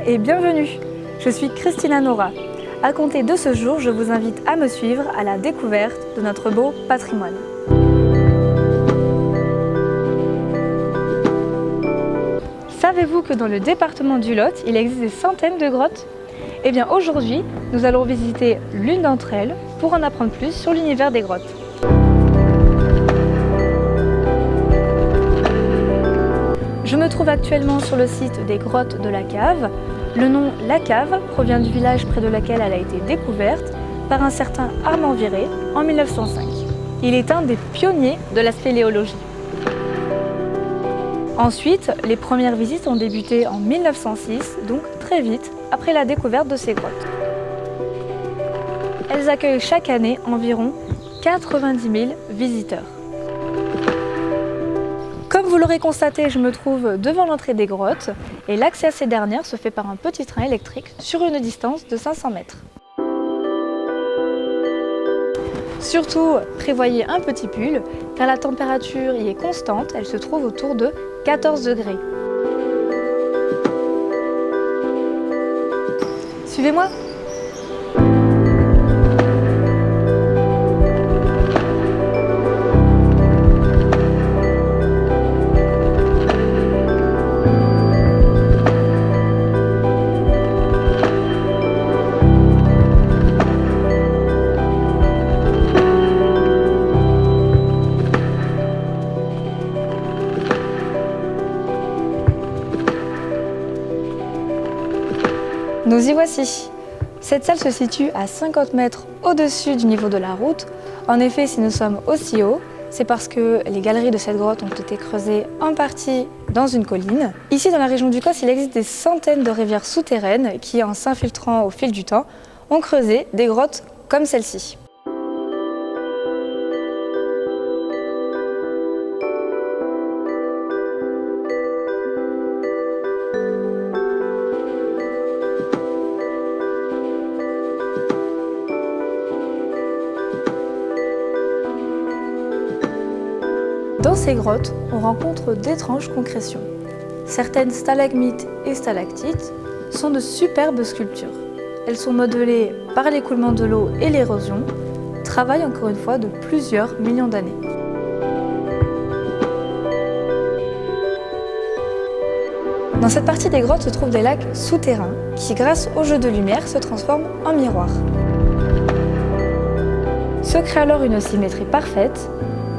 et bienvenue. Je suis Christina Nora. À compter de ce jour, je vous invite à me suivre à la découverte de notre beau patrimoine. Savez-vous que dans le département du Lot, il existe des centaines de grottes? Eh bien aujourd'hui, nous allons visiter l'une d'entre elles pour en apprendre plus sur l'univers des grottes. Je me trouve actuellement sur le site des grottes de la Cave. Le nom La Cave provient du village près de laquelle elle a été découverte par un certain Armand Viré en 1905. Il est un des pionniers de la spéléologie. Ensuite, les premières visites ont débuté en 1906, donc très vite après la découverte de ces grottes. Elles accueillent chaque année environ 90 000 visiteurs. Comme vous l'aurez constaté, je me trouve devant l'entrée des grottes et l'accès à ces dernières se fait par un petit train électrique sur une distance de 500 mètres. Surtout, prévoyez un petit pull car la température y est constante, elle se trouve autour de 14 degrés. Suivez-moi! Nous y voici. Cette salle se situe à 50 mètres au-dessus du niveau de la route. En effet, si nous sommes aussi haut, c'est parce que les galeries de cette grotte ont été creusées en partie dans une colline. Ici, dans la région du Causse, il existe des centaines de rivières souterraines qui, en s'infiltrant au fil du temps, ont creusé des grottes comme celle-ci. Dans ces grottes, on rencontre d'étranges concrétions. Certaines stalagmites et stalactites sont de superbes sculptures. Elles sont modelées par l'écoulement de l'eau et l'érosion, travail encore une fois de plusieurs millions d'années. Dans cette partie des grottes se trouvent des lacs souterrains qui, grâce au jeu de lumière, se transforment en miroirs. Se crée alors une symétrie parfaite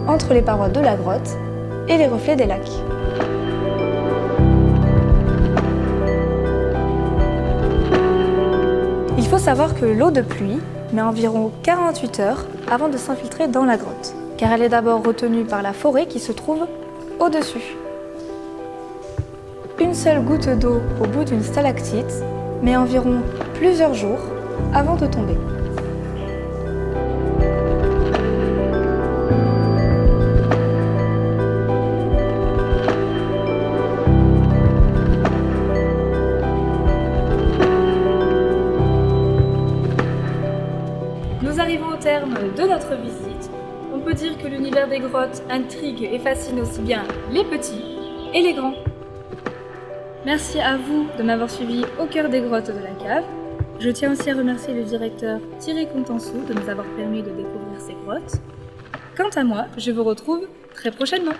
entre les parois de la grotte et les reflets des lacs. Il faut savoir que l'eau de pluie met environ 48 heures avant de s'infiltrer dans la grotte, car elle est d'abord retenue par la forêt qui se trouve au-dessus. Une seule goutte d'eau au bout d'une stalactite met environ plusieurs jours avant de tomber. Nous arrivons au terme de notre visite. On peut dire que l'univers des grottes intrigue et fascine aussi bien les petits et les grands. Merci à vous de m'avoir suivi au cœur des grottes de la Cave. Je tiens aussi à remercier le directeur Thierry Contansou de nous avoir permis de découvrir ces grottes. Quant à moi, je vous retrouve très prochainement.